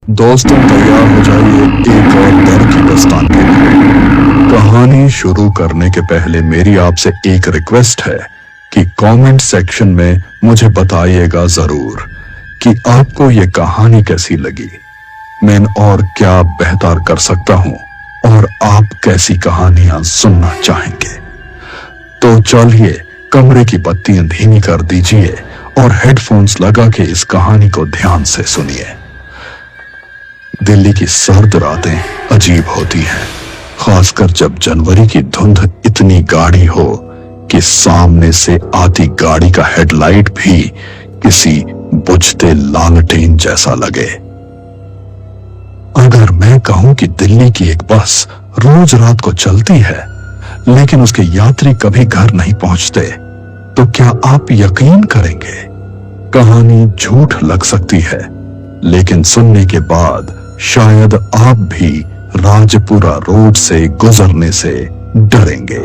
दोस्तों तैयार हो जाइए एक और डर की दास्तान के लिए। कहानी शुरू करने के पहले मेरी आपसे एक रिक्वेस्ट है कि कमेंट सेक्शन में मुझे बताइएगा जरूर कि आपको ये कहानी कैसी लगी, मैं और क्या बेहतर कर सकता हूं और आप कैसी कहानियां सुनना चाहेंगे। तो चलिए कमरे की बत्तियां धीमी कर दीजिए और हेडफोन्स लगा के इस कहानी को ध्यान से सुनिए। दिल्ली की सर्द रातें अजीब होती हैं, खासकर जब जनवरी की धुंध इतनी गाढ़ी हो कि सामने से आती गाड़ी का हेडलाइट भी किसी बुझते लालटेन जैसा लगे। अगर मैं कहूं कि दिल्ली की एक बस रोज रात को चलती है लेकिन उसके यात्री कभी घर नहीं पहुंचते, तो क्या आप यकीन करेंगे? कहानी झूठ लग सकती है, लेकिन सुनने के बाद शायद आप भी राजपुरा रोड से गुजरने से डरेंगे।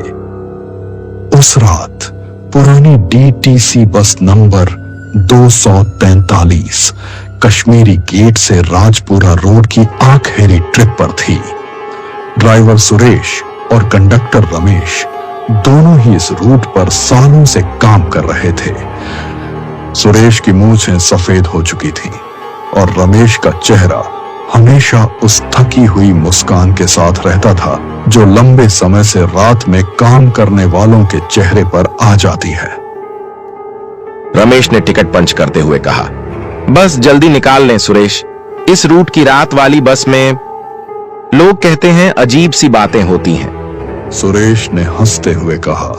उस रात पुरानी DTC bus number 243 Kashmiri gate से राजपुरा रोड की आखिरी ट्रिप पर थी। ड्राइवर सुरेश और कंडक्टर रमेश दोनों ही इस रूट पर सालों से काम कर रहे थे। सुरेश की मूंछें सफेद हो चुकी थीं और रमेश का चेहरा हमेशा उस थकी हुई मुस्कान के साथ रहता था जो लंबे समय से रात में काम करने वालों के चेहरे पर आ जाती है। रमेश ने टिकट पंच करते हुए कहा, बस जल्दी निकाल लें सुरेश, इस रूट की रात वाली बस में लोग कहते हैं अजीब सी बातें होती हैं। सुरेश ने हंसते हुए कहा,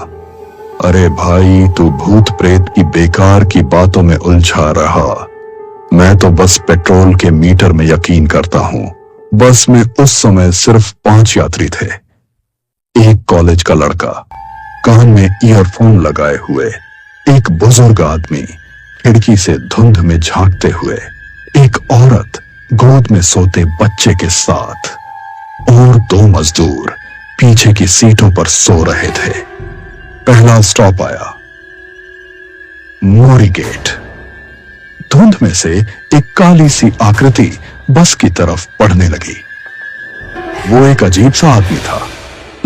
अरे भाई, तू भूत प्रेत की बेकार की बातों में उलझा रहा। मैं तो बस पेट्रोल के मीटर में यकीन करता हूं। बस में उस समय सिर्फ 5 यात्री थे। एक कॉलेज का लड़का कान में ईयरफोन लगाए हुए, एक बुजुर्ग आदमी खिड़की से धुंध में झांकते हुए, एक औरत गोद में सोते बच्चे के साथ और 2 मजदूर पीछे की सीटों पर सो रहे थे। पहला स्टॉप आया, मोरी गेट। धुंध में से एक काली सी आकृति बस की तरफ बढ़ने लगी। वो एक अजीब सा आदमी था,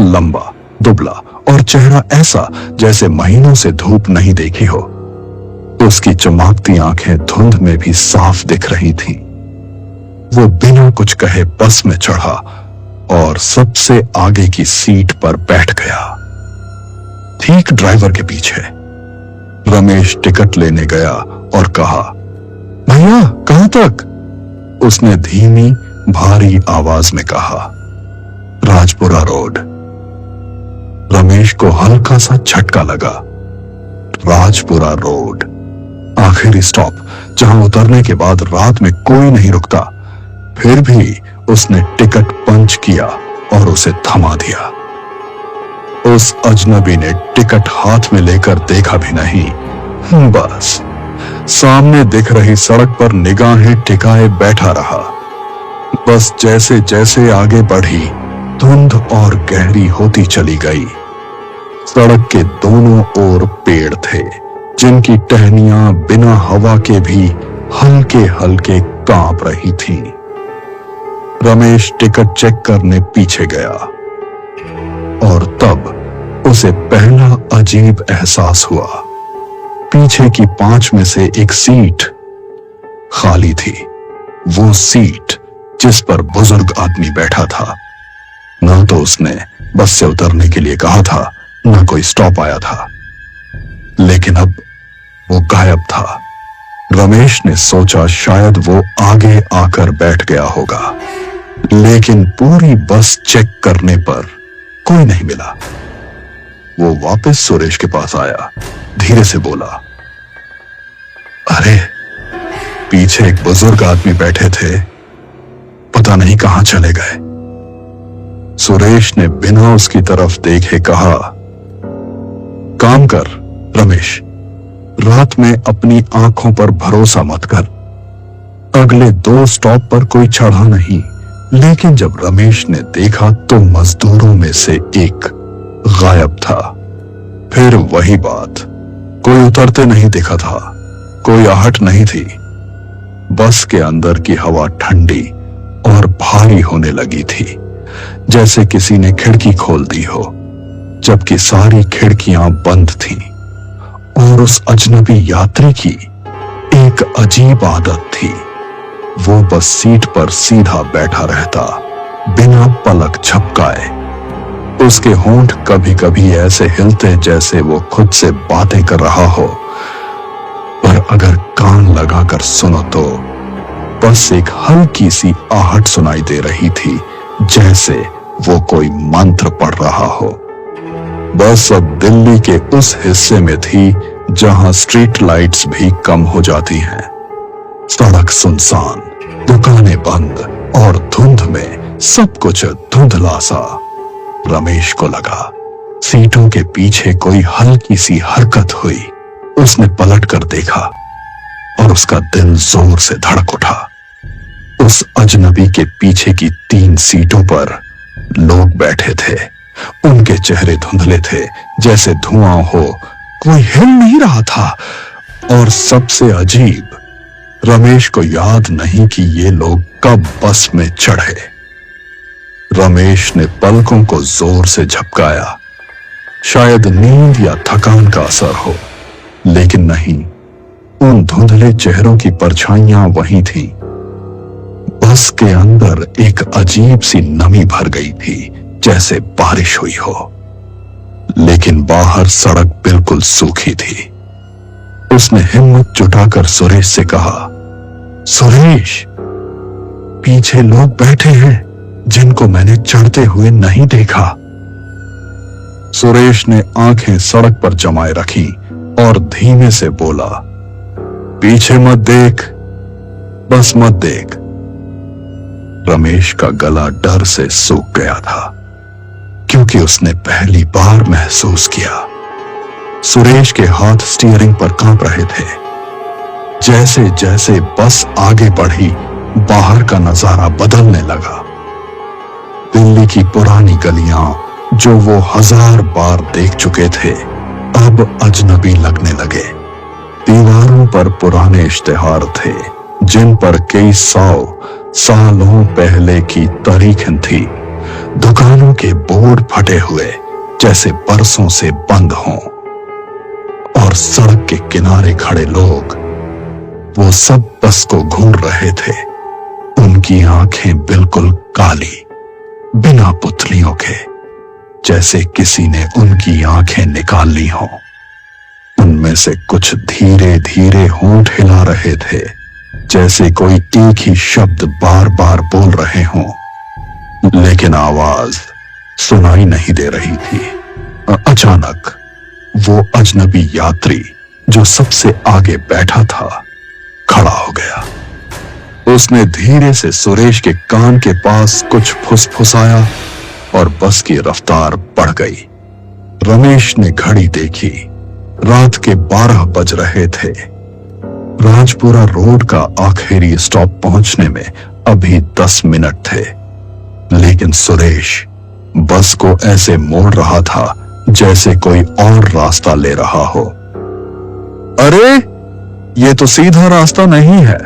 लंबा, दुबला और चेहरा ऐसा जैसे महीनों से धूप नहीं देखी हो। उसकी चमकती आंखें धुंध में भी साफ दिख रही थीं। वो बिना कुछ कहे बस में चढ़ा और सबसे आगे की सीट पर बैठ गया, ठीक ड्राइवर के पीछे। रमेश टिकट लेने गया और कहा, भैया कहां तक? उसने धीमी भारी आवाज में कहा, राजपुरा रोड। रमेश को हल्का सा झटका लगा। राजपुरा रोड, आखिरी स्टॉप जहां उतरने के बाद रात में कोई नहीं रुकता। फिर भी उसने टिकट पंच किया और उसे थमा दिया। उस अजनबी ने टिकट हाथ में लेकर देखा भी नहीं, बस सामने दिख रही सड़क पर निगाहें टिकाए बैठा रहा। बस जैसे जैसे आगे बढ़ी, धुंध और गहरी होती चली गई। सड़क के दोनों ओर पेड़ थे जिनकी टहनियां बिना हवा के भी हल्के हल्के कांप रही थीं। रमेश टिकट चेक करने पीछे गया और तब उसे पहला अजीब एहसास हुआ। पीछे की 5 में से एक सीट खाली थी, वो सीट जिस पर बुजुर्ग आदमी बैठा था। ना तो उसने बस से उतरने के लिए कहा था, ना कोई स्टॉप आया था, लेकिन अब वो गायब था। रमेश ने सोचा शायद वो आगे आकर बैठ गया होगा, लेकिन पूरी बस चेक करने पर कोई नहीं मिला। वो वापस सुरेश के पास आया, धीरे से बोला, अरे पीछे एक बुजुर्ग आदमी बैठे थे, पता नहीं कहां चले गए। सुरेश ने बिना उसकी तरफ देखे कहा, काम कर रमेश, रात में अपनी आंखों पर भरोसा मत कर। अगले 2 स्टॉप पर कोई चढ़ा नहीं, लेकिन जब रमेश ने देखा तो मजदूरों में से एक गायब था। फिर वही बात, कोई उतरते नहीं दिखा था, कोई आहट नहीं थी। बस के अंदर की हवा ठंडी भारी होने लगी थी, जैसे किसी ने खिड़की खोल दी हो, जबकि सारी खिड़कियां बंद थीं। और उस अजनबी यात्री की एक अजीब आदत थी। वो बस सीट पर सीधा बैठा रहता, बिना पलक झपकाए। उसके होंठ कभी कभी ऐसे हिलते जैसे वो खुद से बातें कर रहा हो, पर अगर कान लगाकर सुनो तो बस एक हल्की सी आहट सुनाई दे रही थी, जैसे वो कोई मंत्र पढ़ रहा हो। बस अब दिल्ली के उस हिस्से में थी जहां स्ट्रीट लाइट्स भी कम हो जाती हैं। सड़क सुनसान, दुकानें बंद और धुंध में सब कुछ धुंधला सा। रमेश को लगा सीटों के पीछे कोई हल्की सी हरकत हुई। उसने पलट कर देखा और उसका दिल जोर से धड़क उठा। उस अजनबी के पीछे की 3 सीटों पर लोग बैठे थे। उनके चेहरे धुंधले थे, जैसे धुआं हो, कोई हिल नहीं रहा था। और सबसे अजीब, रमेश को याद नहीं कि ये लोग कब बस में चढ़े। रमेश ने पलकों को जोर से झपकाया, शायद नींद या थकान का असर हो, लेकिन नहीं, उन धुंधले चेहरों की परछाइयां वहीं थीं। बस के अंदर एक अजीब सी नमी भर गई थी, जैसे बारिश हुई हो, लेकिन बाहर सड़क बिल्कुल सूखी थी। उसने हिम्मत जुटाकर सुरेश से कहा, सुरेश, पीछे लोग बैठे हैं जिनको मैंने चढ़ते हुए नहीं देखा। सुरेश ने आंखें सड़क पर जमाए रखी और धीमे से बोला, पीछे मत देख, बस मत देख। रमेश का गला डर से सूख गया था, क्योंकि उसने पहली बार महसूस किया सुरेश के हाथ स्टीयरिंग पर कांप रहे थे। जैसे जैसे बस आगे बढ़ी, बाहर का नजारा बदलने लगा। दिल्ली की पुरानी गलियां जो वो 1000 बार देख चुके थे, अब अजनबी लगने लगे। दीवारों पर पुराने इश्तिहार थे, जिन पर कई 100 सालों पहले की तारीखें थी। दुकानों के बोर्ड फटे हुए, जैसे बरसों से बंद हों। और सड़क के किनारे खड़े लोग, वो सब बस को घूर रहे थे। उनकी आंखें बिल्कुल काली, बिना पुतलियों के, जैसे किसी ने उनकी आंखें निकाल ली हों। उनमें से कुछ धीरे धीरे होंठ हिला रहे थे, जैसे कोई एक ही शब्द बार बार बोल रहे हों, लेकिन आवाज सुनाई नहीं दे रही थी। अचानक वो अजनबी यात्री जो सबसे आगे बैठा था, खड़ा हो गया। उसने धीरे से सुरेश के कान के पास कुछ फुसफुसाया और बस की रफ्तार बढ़ गई। रमेश ने घड़ी देखी, रात के 12 बज रहे थे। राजपुरा रोड का आखिरी स्टॉप पहुंचने में अभी 10 मिनट थे, लेकिन सुरेश बस को ऐसे मोड़ रहा था जैसे कोई और रास्ता ले रहा हो। अरे, ये तो सीधा रास्ता नहीं है,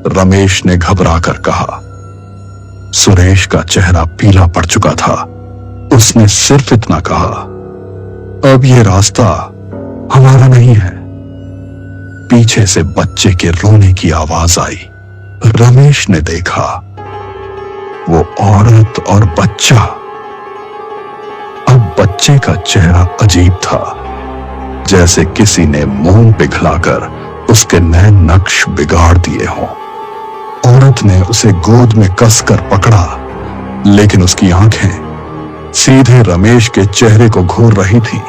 रमेश ने घबराकर कहा। सुरेश का चेहरा पीला पड़ चुका था। उसने सिर्फ इतना कहा, अब ये रास्ता हमारा नहीं है। पीछे से बच्चे के रोने की आवाज आई। रमेश ने देखा, वो औरत और बच्चा। अब बच्चे का चेहरा अजीब था, जैसे किसी ने मोम पिघलाकर उसके नए नक्श बिगाड़ दिए हों। औरत ने उसे गोद में कसकर पकड़ा, लेकिन उसकी आंखें सीधे रमेश के चेहरे को घूर रही थी।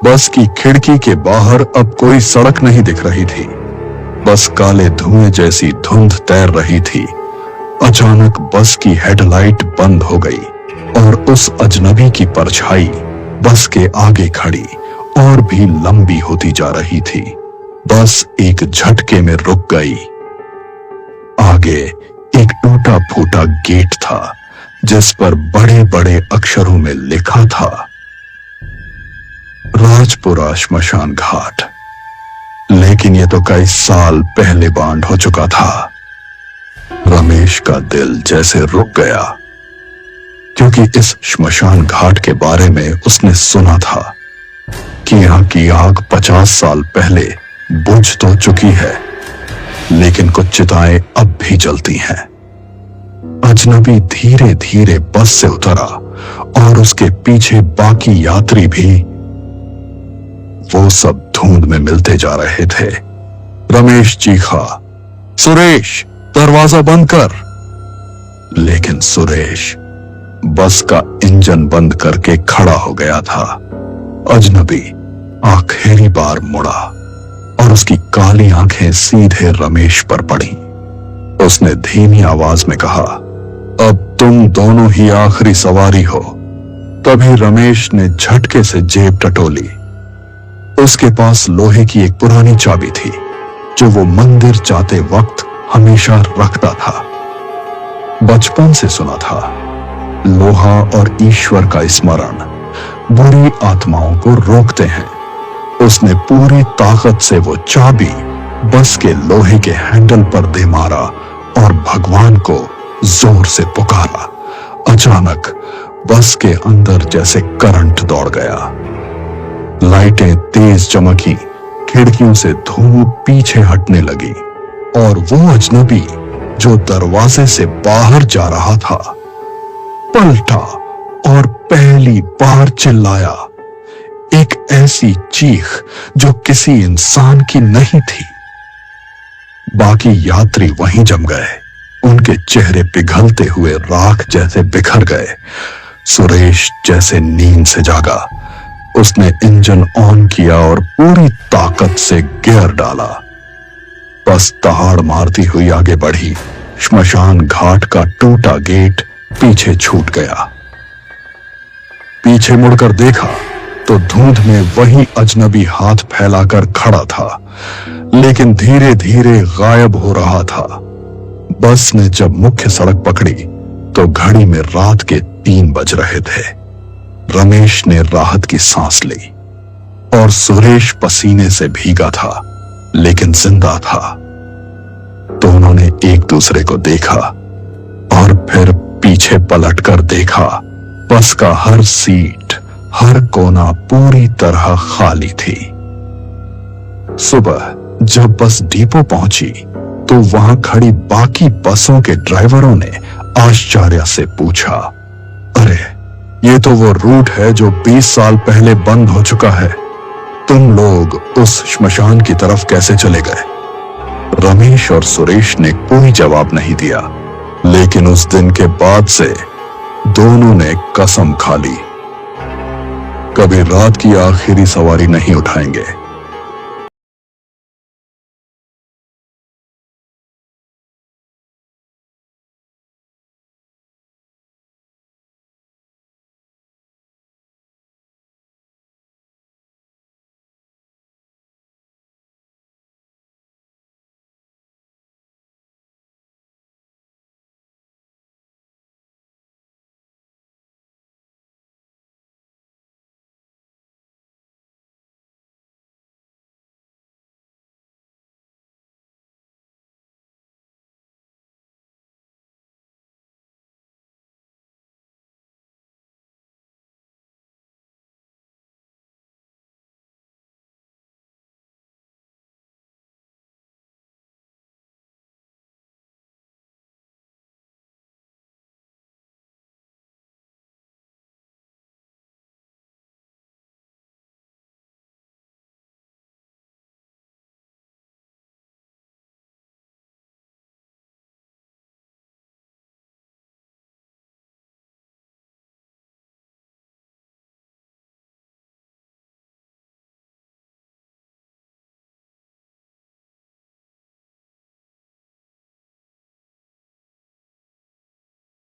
बस की खिड़की के बाहर अब कोई सड़क नहीं दिख रही थी, बस काले धुएं जैसी धुंध तैर रही थी। अचानक बस की हेडलाइट बंद हो गई और उस अजनबी की परछाई बस के आगे खड़ी और भी लंबी होती जा रही थी। बस एक झटके में रुक गई। आगे एक टूटा फूटा गेट था, जिस पर बड़े बड़े अक्षरों में लिखा था, राजपुरा श्मशान घाट। लेकिन यह तो कई साल पहले बांड हो चुका था। रमेश का दिल जैसे रुक गया, क्योंकि इस श्मशान घाट के बारे में उसने सुना था कि यहां की आग 50 साल पहले बुझ तो चुकी है, लेकिन कुछ चिताएं अब भी जलती हैं। अजनबी धीरे धीरे बस से उतरा और उसके पीछे बाकी यात्री भी। वो सब धुंध में मिलते जा रहे थे। रमेश चीखा, सुरेश दरवाजा बंद कर। लेकिन सुरेश बस का इंजन बंद करके खड़ा हो गया था। अजनबी आखिरी बार मुड़ा और उसकी काली आंखें सीधे रमेश पर पड़ी। उसने धीमी आवाज में कहा, अब तुम दोनों ही आखिरी सवारी हो। तभी रमेश ने झटके से जेब टटोली। उसके पास लोहे की एक पुरानी चाबी थी जो वो मंदिर जाते वक्त हमेशा रखता था। बचपन से सुना था, लोहा और ईश्वर का स्मरण बुरी आत्माओं को रोकते हैं। उसने पूरी ताकत से वो चाबी बस के लोहे के हैंडल पर दे मारा और भगवान को जोर से पुकारा। अचानक बस के अंदर जैसे करंट दौड़ गया। लाइटें तेज चमकी, खिड़कियों से धूप पीछे हटने लगी और वो अजनबी जो दरवाजे से बाहर जा रहा था पलटा और पहली बार चिल्लाया, एक ऐसी चीख जो किसी इंसान की नहीं थी। बाकी यात्री वहीं जम गए। उनके चेहरे पिघलते हुए राख जैसे बिखर गए। सुरेश जैसे नींद से जागा। उसने इंजन ऑन किया और पूरी ताकत से गियर डाला। बस दहाड़ मारती हुई आगे बढ़ी। श्मशान घाट का टूटा गेट पीछे छूट गया। पीछे मुड़कर देखा तो धुंध में वही अजनबी हाथ फैलाकर खड़ा था, लेकिन धीरे धीरे गायब हो रहा था। बस ने जब मुख्य सड़क पकड़ी तो घड़ी में रात के 3 बज रहे थे। रमेश ने राहत की सांस ली और सुरेश पसीने से भीगा था, लेकिन जिंदा था। दोनों ने एक दूसरे को देखा और फिर पीछे पलटकर देखा। बस का हर सीट, हर कोना पूरी तरह खाली थी। सुबह जब बस डिपो पहुंची तो वहां खड़ी बाकी बसों के ड्राइवरों ने आश्चर्य से पूछा, अरे ये तो वो रूट है जो 20 साल पहले बंद हो चुका है। तुम लोग उस श्मशान की तरफ कैसे चले गए? रमेश और सुरेश ने कोई जवाब नहीं दिया, लेकिन उस दिन के बाद से दोनों ने कसम खा ली, कभी रात की आखिरी सवारी नहीं उठाएंगे।